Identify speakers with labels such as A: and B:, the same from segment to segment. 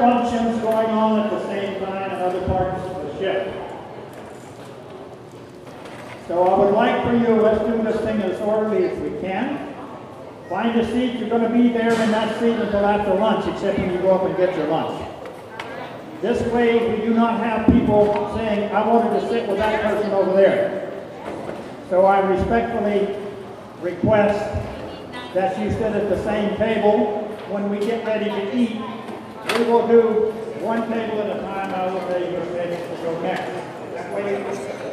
A: functions going on at the same time in other parts of the ship. So I would like for you, let's do this thing as orderly as we can. Find a seat. You're going to be there in that seat until after lunch, except when you go up and get your lunch. This way, we do not have people saying, I wanted to sit with that person over there. So I respectfully request that you sit at the same table. When we get ready to eat, we will do one table at a time. I will tell you which table to go next. That way,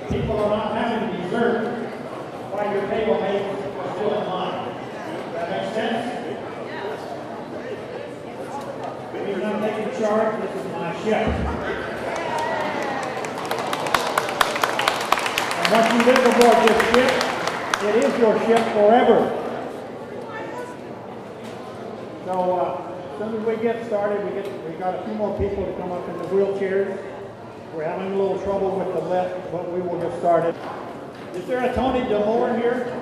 A: people are not having dessert while your table mates are still in line. Does that make sense? If you're not taking charge, this is my ship. And once you live aboard this ship, it is your ship forever. So as soon as we get started, we got a few more people to come up in the wheelchairs. We're having a little trouble with the lift, but we will get started. Is there a Tony DeMore here?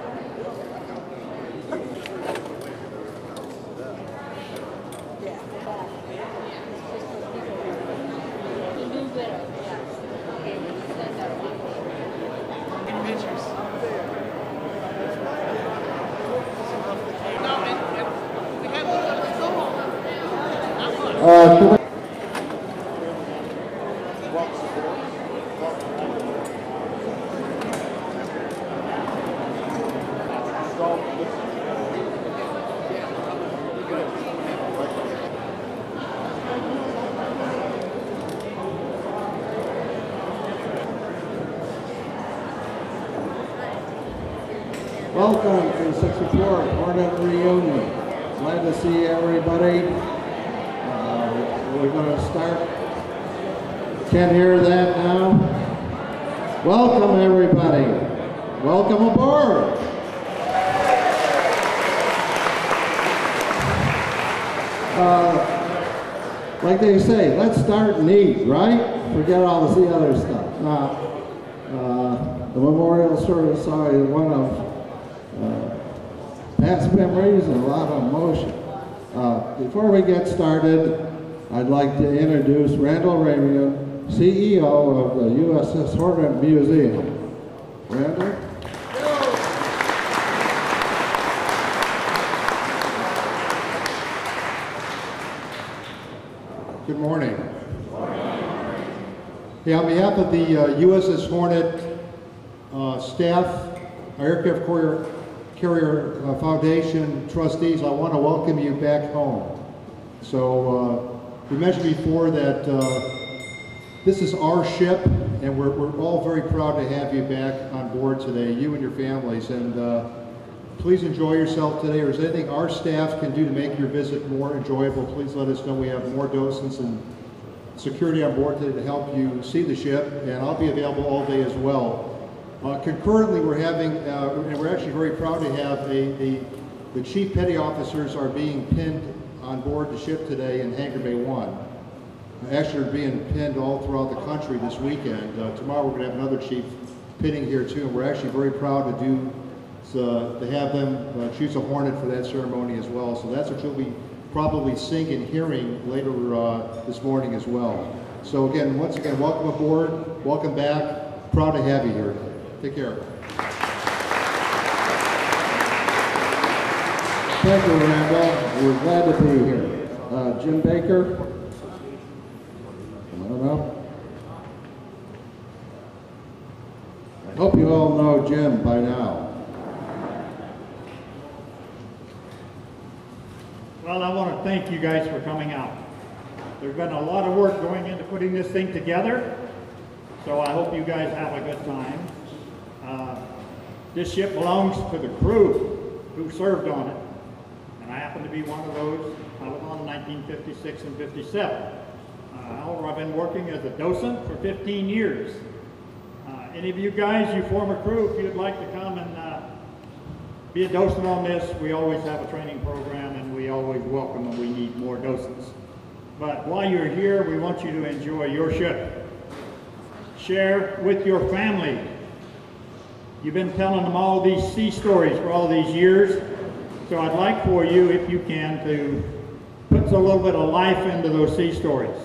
B: Welcome to the 64th Hornet reunion. Glad to see everybody. We're going to start. Can't hear that now. Welcome everybody. Welcome aboard. Like they say, let's start and eat, right? Forget all the other stuff. The memorial service is one of past memories and a lot of emotion. Before we get started, I'd like to introduce Randall Ramian, CEO of the USS Hornet Museum. Randall?
C: Good morning. Hey, on behalf of the USS Hornet staff, our aircraft carrier Foundation trustees, I want to welcome you back home. So we mentioned before that this is our ship, and we're all very proud to have you back on board today, you and your families. And please enjoy yourself today. Or is there anything our staff can do to make your visit more enjoyable, please let us know. We have more docents and security on board today to help you see the ship, and I'll be available all day as well. Concurrently, we're having, and we're actually very proud to have the chief petty officers are being pinned on board the ship today in Hangar Bay 1. Actually, they're being pinned all throughout the country this weekend. Tomorrow, we're going to have another chief pinning here too, and we're actually very proud to have them choose a Hornet for that ceremony as well. So that's what you'll be probably seeing and hearing later this morning as well. So again, once again, welcome aboard, welcome back. Proud to have you here. Take care.
B: Thank you, Randall. We're glad to be here. Jim Baker. Come on up. I hope you all know Jim by now.
A: Well, I want to thank you guys for coming out. There's been a lot of work going into putting this thing together, so I hope you guys have a good time. This ship belongs to the crew who served on it, and I happen to be one of those. I was on 1956 and 57. However, I've been working as a docent for 15 years. Any of you guys, you former crew, if you'd like to come and be a docent on this, we always have a training program, and we always welcome and we need more docents. But while you're here, we want you to enjoy your ship. Share with your family. You've been telling them all these sea stories for all these years, so I'd like for you, if you can, to put puts a little bit of life into those sea stories.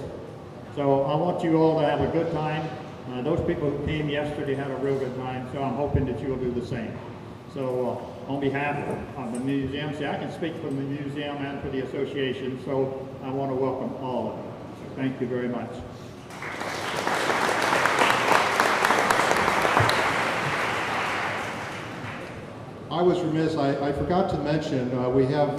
A: So I want you all to have a good time. Those people who came yesterday had a real good time, so I'm hoping that you'll do the same. So on behalf of the museum, see, I can speak for the museum and for the association, so I want to welcome all of you. So thank you very much.
C: I was remiss, I forgot to mention, we have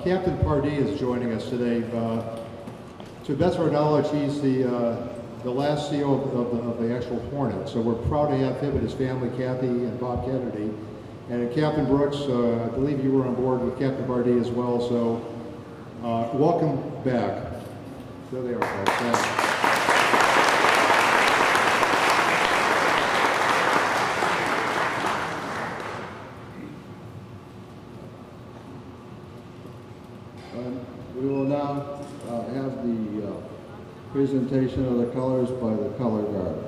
C: Captain Pardee is joining us today. To the best of our knowledge, he's the last CO of the actual Hornet, so we're proud to have him and his family, Kathy and Bob Kennedy. And Captain Brooks, I believe you were on board with Captain Pardee as well, so welcome back. There they are, folks.
B: We will now have the presentation of the colors by the color guard.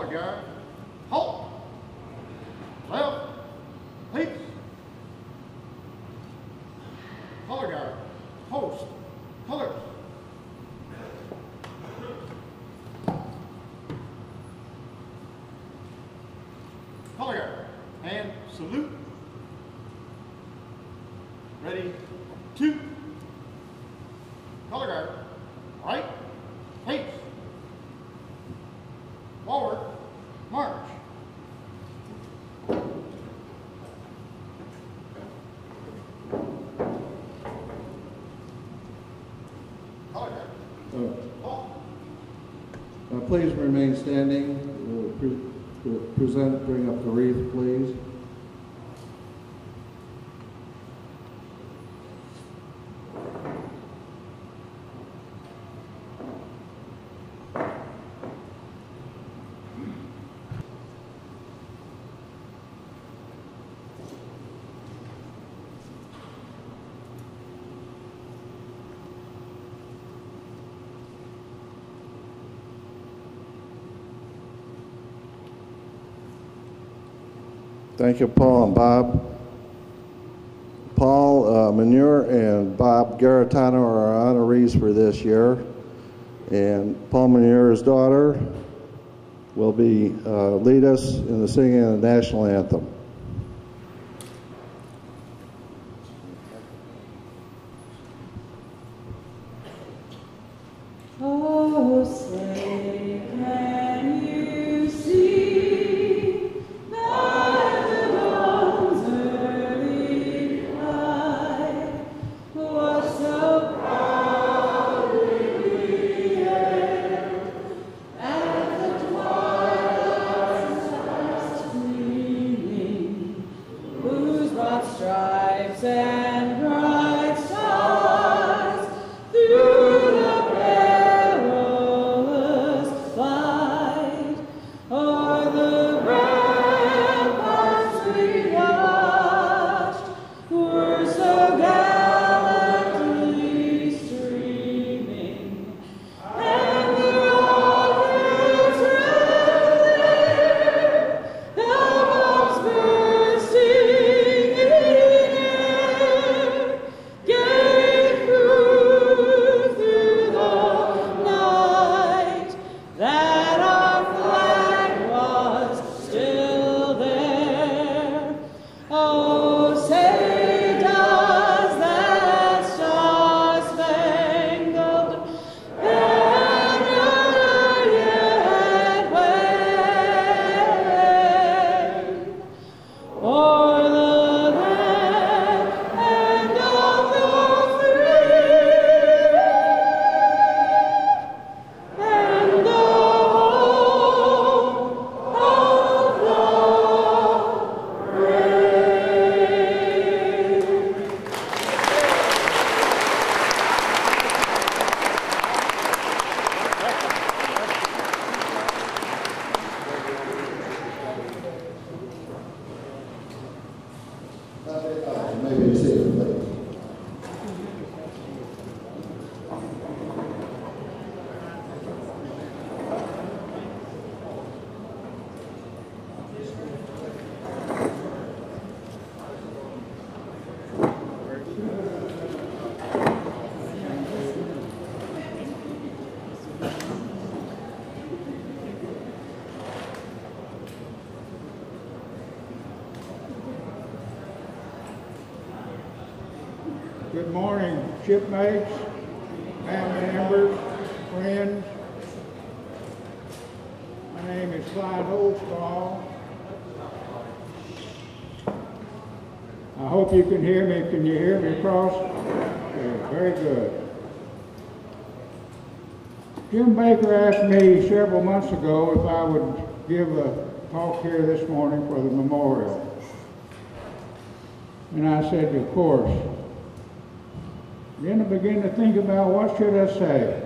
C: Guard, halt, left, peace, color guard, post, colors, color guard, and salute, ready, two, color guard, right, peace, forward, march.
B: Please remain standing. Bring up the wreath, please. Thank you, Paul and Bob. Paul Meunier and Bob Garritano are our honorees for this year. And Paul Meunier's daughter will be lead us in the singing of the national anthem.
D: Oh, say, can you see by the dawn's early light what so proudly we hailed at the twilight's last gleaming, whose broad stripes and bright stars through the perilous
E: Good morning, shipmates, family members, friends. My name is Clyde Holsclaw. I hope you can hear me. Can you hear me across? Okay, very good. Jim Baker asked me several months ago if I would give a talk here this morning for the memorial. And I said, of course. Then I began to think about what should I say.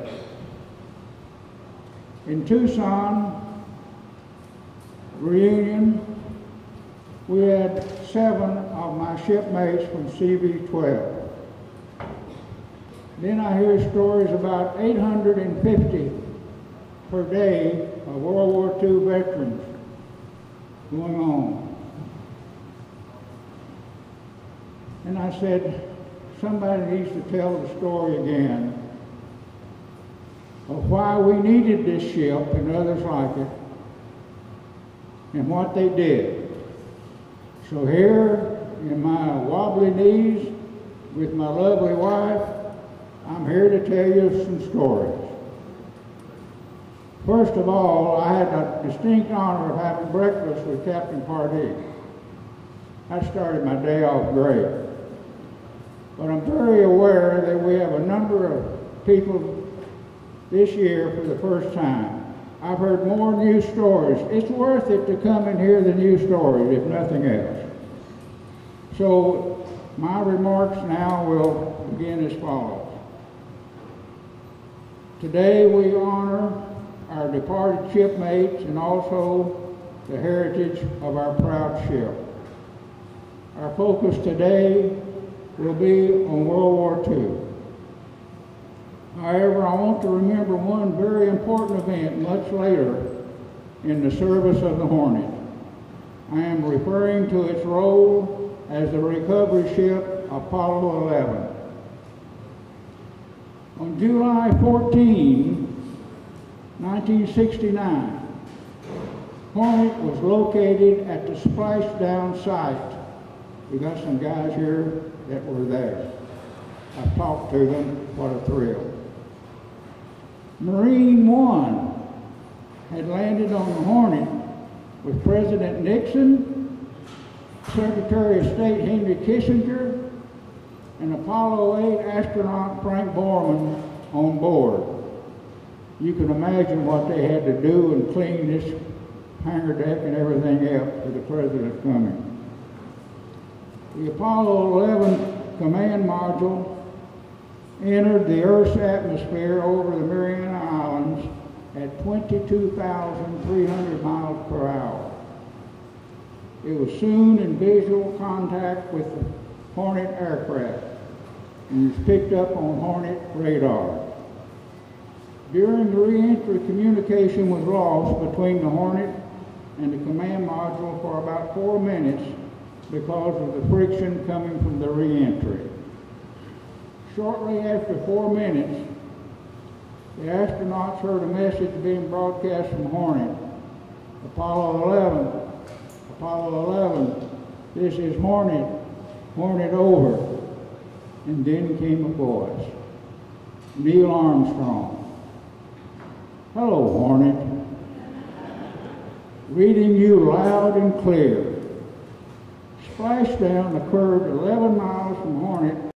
E: In Tucson, reunion, we had 7 of my shipmates from CV-12. Then I hear stories about 850 per day of World War II veterans going on. And I said, somebody needs to tell the story again of why we needed this ship and others like it and what they did. So here, in my wobbly knees, with my lovely wife, I'm here to tell you some stories. First of all, I had the distinct honor of having breakfast with Captain Pardee. That started my day off great. But I'm very aware that we have a number of people this year for the first time. I've heard more news stories. It's worth it to come and hear the news stories, if nothing else. So my remarks now will begin as follows. Today we honor our departed shipmates and also the heritage of our proud ship. Our focus today will be on World War II. However, I want to remember one very important event much later in the service of the Hornet. I am referring to its role as the recovery ship Apollo 11. On July 14, 1969, Hornet was located at the splashdown site. We got some guys here that were there. I've talked to them. What a thrill. Marine One had landed on the Hornet with President Nixon, Secretary of State Henry Kissinger, and Apollo 8 astronaut Frank Borman on board. You can imagine what they had to do and clean this hangar deck and everything else for the president coming. The Apollo 11 command module entered the Earth's atmosphere over the Mariana Islands at 22,300 miles per hour. It was soon in visual contact with the Hornet aircraft and was picked up on Hornet radar. During the re-entry, communication was lost between the Hornet and the command module for about 4 minutes because of the friction coming from the re-entry. Shortly after 4 minutes, the astronauts heard a message being broadcast from Hornet. Apollo 11, this is Hornet, Hornet over. And then came a voice, Neil Armstrong. Hello, Hornet. Reading you loud and clear. Splashdown occurred 11 miles from Hornet